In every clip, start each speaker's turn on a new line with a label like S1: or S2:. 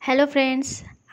S1: Hello friends,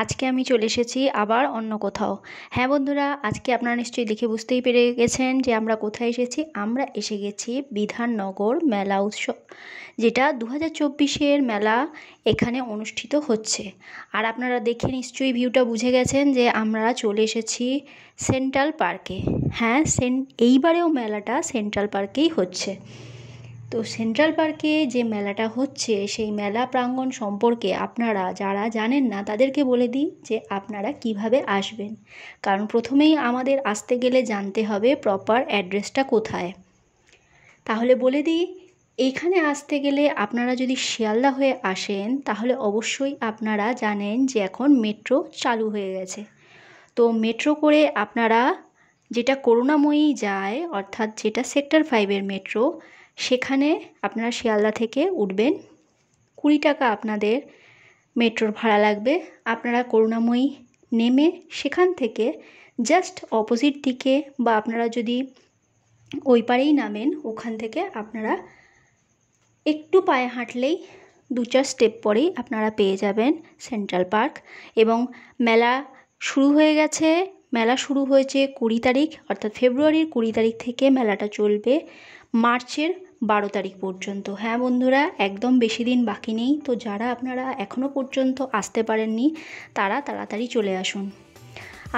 S1: আজকে আমি চলে এসেছি আবার অন্য কোথাও। হ্যাঁ বন্ধুরা, আজকে আপনারা নিশ্চয়ই দেখে বুঝতেই পেরে গেছেন যে আমরা কোথায় এসেছি। আমরা এসে গেছি বিধাননগর মেলা উৎসব, যেটা 2024-এর মেলা এখানে অনুষ্ঠিত হচ্ছে। আর আপনারা দেখে নিশ্চয়ই ভিউটা বুঝে গেছেন যে আমরা চলে এসেছি সেন্ট্রাল পার্কে। হ্যাঁ, এইবারেও মেলাটা সেন্ট্রাল পার্কেই হচ্ছে। তো সেন্ট্রাল পার্কে যে মেলাটা হচ্ছে সেই মেলা প্রাঙ্গণ সম্পর্কে আপনারা যারা জানেন না তাদেরকে বলে দিই যে আপনারা কিভাবে আসবেন। কারণ প্রথমেই আমাদের আসতে গেলে জানতে হবে প্রপার অ্যাড্রেসটা কোথায়। তাহলে বলে দিই, এইখানে আসতে গেলে আপনারা যদি শিয়ালদা হয়ে আসেন তাহলে অবশ্যই আপনারা জানেন যে এখন মেট্রো চালু হয়ে গেছে। তো মেট্রো করে আপনারা যেটা করুণাময়ী যায়, অর্থাৎ যেটা সেক্টর 5-এর মেট্রো, সেখানে আপনারা শিয়ালদা থেকে উঠবেন। 20 টাকা আপনাদের মেট্রোর ভাড়া লাগবে। আপনারা করুণাময়ী নেমে সেখান থেকে জাস্ট অপোজিট দিকে, বা আপনারা যদি ওই পারেই নামেন, ওখান থেকে আপনারা একটু পায়ে হাঁটলেই 2-4 স্টেপ পরেই আপনারা পেয়ে যাবেন সেন্ট্রাল পার্ক। এবং মেলা শুরু হয়ে গেছে। মেলা শুরু হয়েছে 20 তারিখ, অর্থাৎ ফেব্রুয়ারির 20 তারিখ থেকে মেলাটা চলবে মার্চের 12 তারিখ পর্যন্ত। হ্যাঁ বন্ধুরা, একদম বেশি দিন বাকি নেই। তো যারা আপনারা এখনও পর্যন্ত আসতে পারেননি তারা তাড়াতাড়ি চলে আসুন।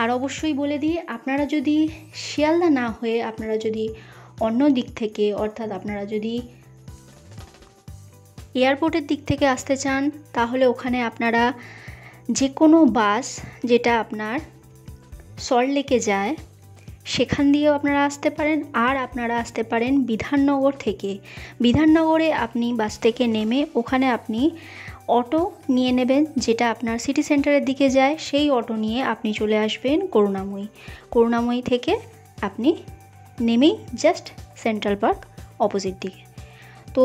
S1: আর অবশ্যই বলে দিই, আপনারা যদি শিয়ালদা না হয়ে আপনারা যদি অন্য দিক থেকে, অর্থাৎ আপনারা যদি এয়ারপোর্টের দিক থেকে আসতে চান, তাহলে ওখানে আপনারা যে কোনো বাস যেটা আপনার সল্টলেকে যায় সেখান দিয়েও আপনারা আসতে পারেন। আর আপনারা আসতে পারেন বিধাননগর থেকে। বিধাননগরে আপনি বাস থেকে নেমে ওখানে আপনি অটো নিয়ে নেবেন, যেটা আপনার সিটি সেন্টারের দিকে যায়। সেই অটো নিয়ে আপনি চলে আসবেন করুণাময়ী। করুণাময়ী থেকে আপনি নেমেই জাস্ট সেন্ট্রাল পার্ক অপোজিট দিকে। তো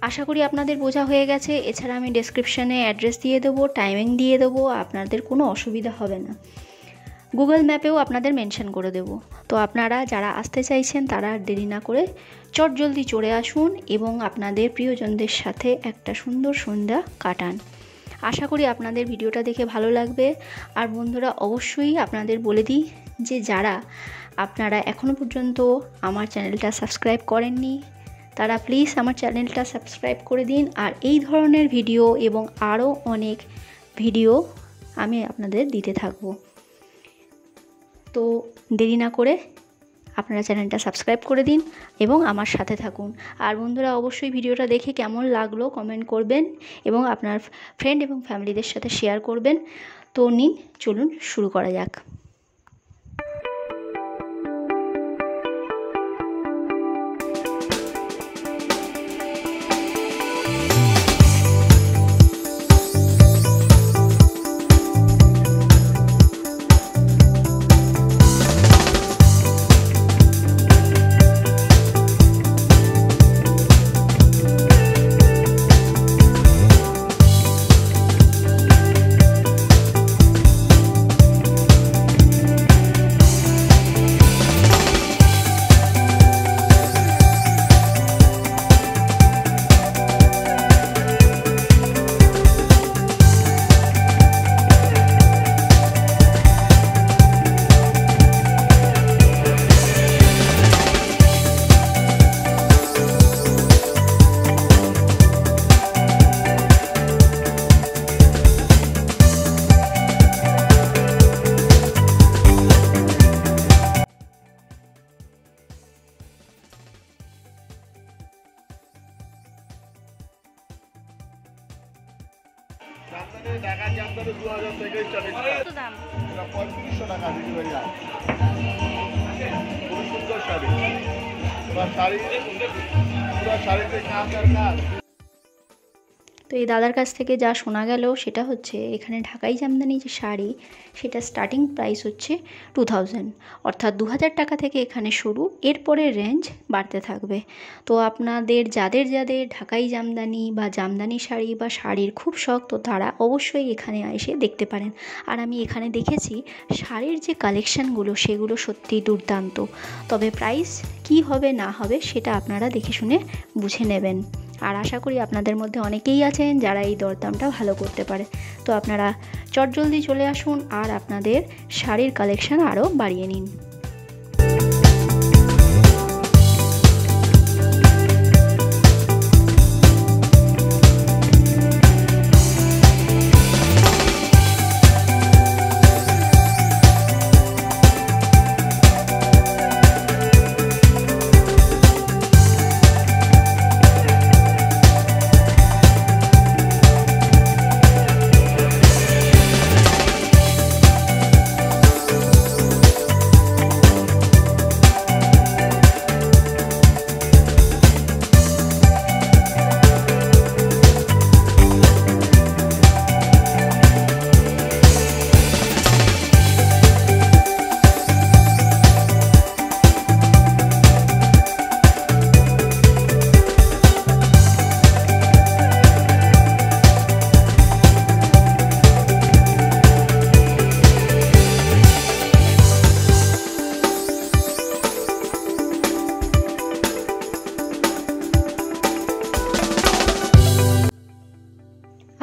S1: আশা করি আপনাদের বোঝা হয়ে গেছে। এছাড়া আমি ডেসক্রিপশানে অ্যাড্রেস দিয়ে দেবো, টাইমিং দিয়ে দেবো, আপনাদের কোনো অসুবিধা হবে না। গুগল ম্যাপেও আপনাদের মেনশন করে দেব। তো আপনারা যারা আসতে চাইছেন তারা দেরি না করে চটজলদি চলে আসুন এবং আপনাদের প্রিয়জনদের সাথে একটা সুন্দর সন্ধ্যা কাটান। আশা করি আপনাদের ভিডিওটা দেখে ভালো লাগবে। আর বন্ধুরা, অবশ্যই আপনাদের বলে দিই যে যারা আপনারা এখনও পর্যন্ত আমার চ্যানেলটা সাবস্ক্রাইব করেননি তারা প্লিজ আমার চ্যানেলটা সাবস্ক্রাইব করে দিন। আর এই ধরনের ভিডিও এবং আরও অনেক ভিডিও আমি আপনাদের দিতে থাকব। তো দেরি না করে আপনারা চ্যানেলটা সাবস্ক্রাইব করে দিন এবং আমার সাথে থাকুন। আর বন্ধুরা, অবশ্যই ভিডিওটা দেখে কেমন লাগলো কমেন্ট করবেন এবং আপনার ফ্রেন্ড এবং ফ্যামিলিদের সাথে শেয়ার করবেন। তো নিন, চলুন শুরু করা যাক।
S2: ঢাকার জামদানি 2000 থেকে স্টার্টিং। কত দাম? এটা 3500 টাকা ডেলিভারি আছে। খুব সুন্দর শাড়ি। পুরো শাড়িতে কাজ আর কাজ।
S1: তো এই দাদার কাছ থেকে যা শোনা গেল সেটা হচ্ছে, এখানে ঢাকাই জামদানি যে শাড়ি সেটা স্টার্টিং প্রাইস হচ্ছে 2000, অর্থাৎ 2000 টাকা থেকে এখানে শুরু। এরপরে রেঞ্জ বাড়তে থাকবে। তো আপনাদের যাদের যাদের ঢাকাই জামদানি বা জামদানি শাড়ি বা শাড়ির খুব শখ, তো তারা অবশ্যই এখানে এসে দেখতে পারেন। আর আমি এখানে দেখেছি শাড়ির যে কালেকশানগুলো সেগুলো সত্যি দুর্দান্ত। তবে প্রাইস কি হবে না হবে সেটা আপনারা দেখে শুনে বুঝে নেবেন। আর আশা করি আপনাদের মধ্যে অনেকেই আছেন যারা এই দরদামটা ভালো করতে পারে। তো আপনারা চটজলদি চলে আসুন আর আপনাদের শাড়ির কালেকশন আরও বাড়িয়ে নিন।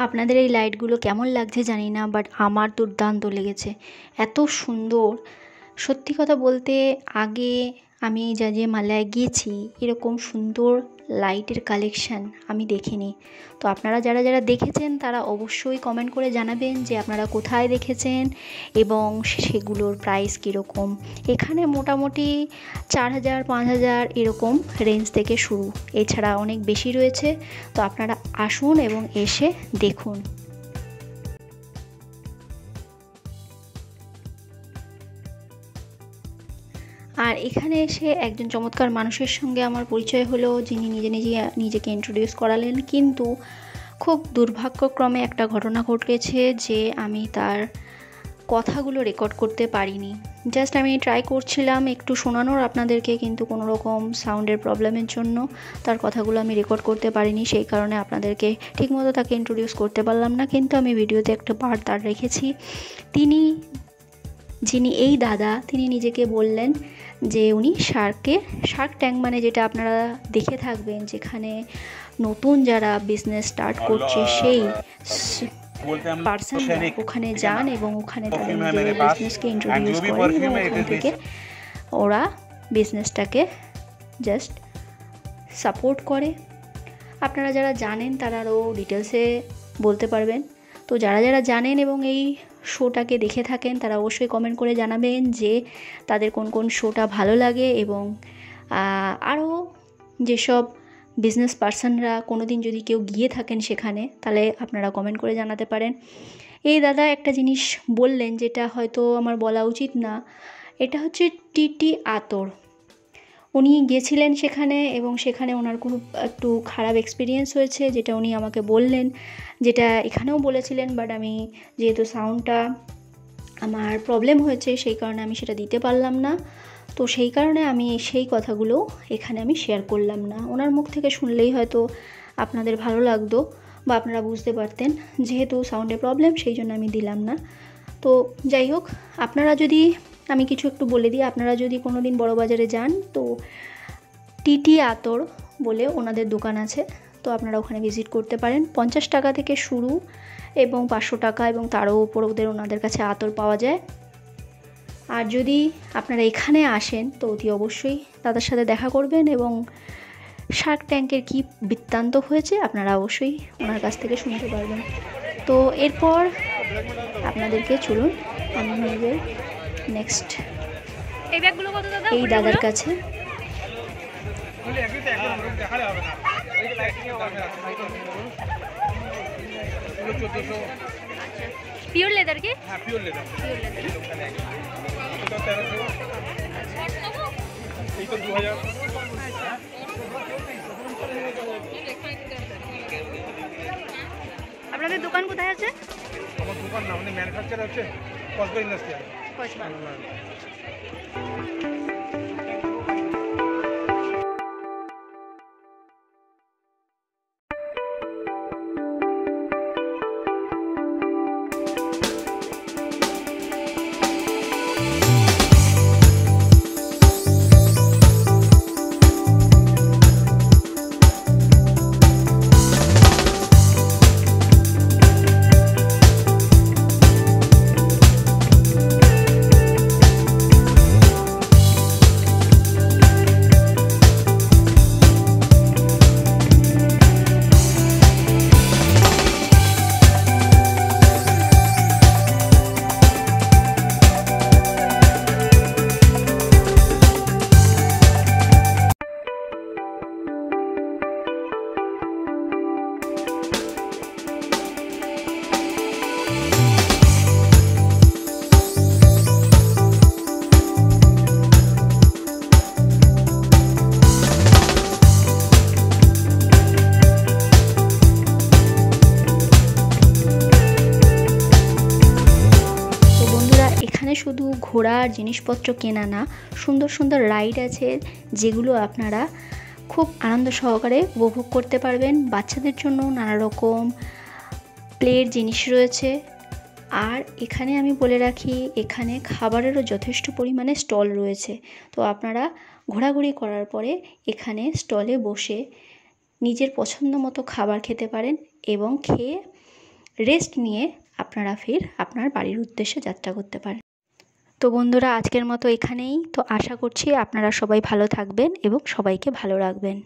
S1: আপনাদের এই লাইটগুলো কেমন লাগছে জানি না, বাট আমার দুর্দান্ত লেগেছে, এত সুন্দর। সত্যি কথা বলতে আগে আমি যে মেলায় গিয়েছি এরকম সুন্দর লাইটের কালেকশান আমি দেখিনি। তো আপনারা যারা যারা দেখেছেন তারা অবশ্যই কমেন্ট করে জানাবেন যে আপনারা কোথায় দেখেছেন এবং সেগুলোর প্রাইস কীরকম। এখানে মোটামুটি 4000 5000 এরকম রেঞ্জ থেকে শুরু, এছাড়া অনেক বেশি রয়েছে। তো আপনারা আসুন এবং এসে দেখুন। আর এখানে এসে একজন চমৎকার মানুষের সঙ্গে আমার পরিচয় হলো, যিনি নিজেকে ইন্ট্রোডিউস করালেন, কিন্তু খুব দুর্ভাগ্যক্রমে একটা ঘটনা ঘটেছে যে আমি তার কথাগুলো রেকর্ড করতে পারিনি। জাস্ট আমি ট্রাই করছিলাম একটু শোনানোর আপনাদেরকে, কিন্তু কোনো রকম সাউন্ডের প্রবলেমের জন্য তার কথাগুলো আমি রেকর্ড করতে পারিনি। সেই কারণে আপনাদেরকে ঠিকমতো তাকে ইন্ট্রোডিউস করতে পারলাম না, কিন্তু আমি ভিডিওতে একটা পার্ট তার রেখেছি। যিনি এই দাদা, তিনি নিজেকে বললেন যে উনি শার্ক ট্যাঙ্ক মানে যেটা আপনারা দেখে থাকবেন, যেখানে নতুন যারা বিজনেস স্টার্ট করছে সেই পার্সনরা ওখানে যান এবং ওখানে তাদের নিজেদের বিজনেসকে ইন্ট্রোডিউস করেন এবং ওখান থেকে ওরা বিজনেসটাকে জাস্ট সাপোর্ট করে। আপনারা যারা জানেন তারা আরও ডিটেলসে বলতে পারবেন। তো যারা যারা জানেন এবং এই শোটাকে দেখে থাকেন তারা অবশ্যই কমেন্ট করে জানাবেন যে তাদের কোন কোন শোটা ভালো লাগে, এবং আরও যেসব বিজনেস পার্সনরা কোনো দিন যদি কেউ গিয়ে থাকেন সেখানে, তাহলে আপনারা কমেন্ট করে জানাতে পারেন। এই দাদা একটা জিনিস বললেন যেটা হয়তো আমার বলা উচিত না, এটা হচ্ছে টিটি আতর। উনি গেছিলেন সেখানে এবং সেখানে ওনার খুব একটু খারাপ এক্সপিরিয়েন্স হয়েছে, যেটা উনি আমাকে বললেন, যেটা এখানেও বলেছিলেন, বাট আমি যেহেতু সাউন্ডটা আমার প্রবলেম হয়েছে সেই কারণে আমি সেটা দিতে পারলাম না। তো সেই কারণে আমি সেই কথাগুলো এখানে আমি শেয়ার করলাম না। ওনার মুখ থেকে শুনলেই হয়তো আপনাদের ভালো লাগতো বা আপনারা বুঝতে পারতেন, যেহেতু সাউন্ডের প্রবলেম সেই জন্য আমি দিলাম না। তো যাই হোক, আপনারা যদি আমি কিছু একটু বলে দিই, আপনারা যদি কোনো দিন বড়বাজারে যান তো টিটি আতর বলে ওনাদের দোকান আছে, তো আপনারা ওখানে ভিজিট করতে পারেন। 50 টাকা থেকে শুরু এবং 500 টাকা এবং তারও উপর ওনাদের কাছে আতর পাওয়া যায়। আর যদি আপনারা এখানে আসেন তো অতি অবশ্যই তাদের সাথে দেখা করবেন এবং শার্ক ট্যাঙ্কের কী বৃত্তান্ত হয়েছে আপনারা অবশ্যই ওনার কাছ থেকে শুনতে পারবেন। তো এরপর আপনাদেরকে চলুন আমি নিয়ে যাই নেক্সট এই দাদার কাছে। পিওর লেদার কি? হ্যাঁ পিওর লেদার। এই তো 2000। আপনাদের দোকান কোথায় আছে?
S2: আমার দোকান না, মানে ম্যানুফ্যাকচার হচ্ছে কসবা ইন্ডাস্ট্রি।
S1: এখানে শুধু ঘোরার জিনিসপত্র কেনা না, সুন্দর সুন্দর রাইড আছে যেগুলো আপনারা খুব আনন্দ সহকারে উপভোগ করতে পারবেন। বাচ্চাদের জন্য নানা রকম প্লের জিনিস রয়েছে। আর এখানে আমি বলে রাখি, এখানে খাবারেরও যথেষ্ট পরিমাণে স্টল রয়েছে। তো আপনারা ঘোরাঘুরি করার পরে এখানে স্টলে বসে নিজের পছন্দ মতো খাবার খেতে পারেন এবং খেয়ে রেস্ট নিয়ে আপনারা ফের আপনার বাড়ির উদ্দেশ্যে যাত্রা করতে পারেন। তো বন্ধুরা, আজকের মতো এখানেই। তো আশা করছি আপনারা সবাই ভালো থাকবেন এবং সবাইকে ভালো রাখবেন।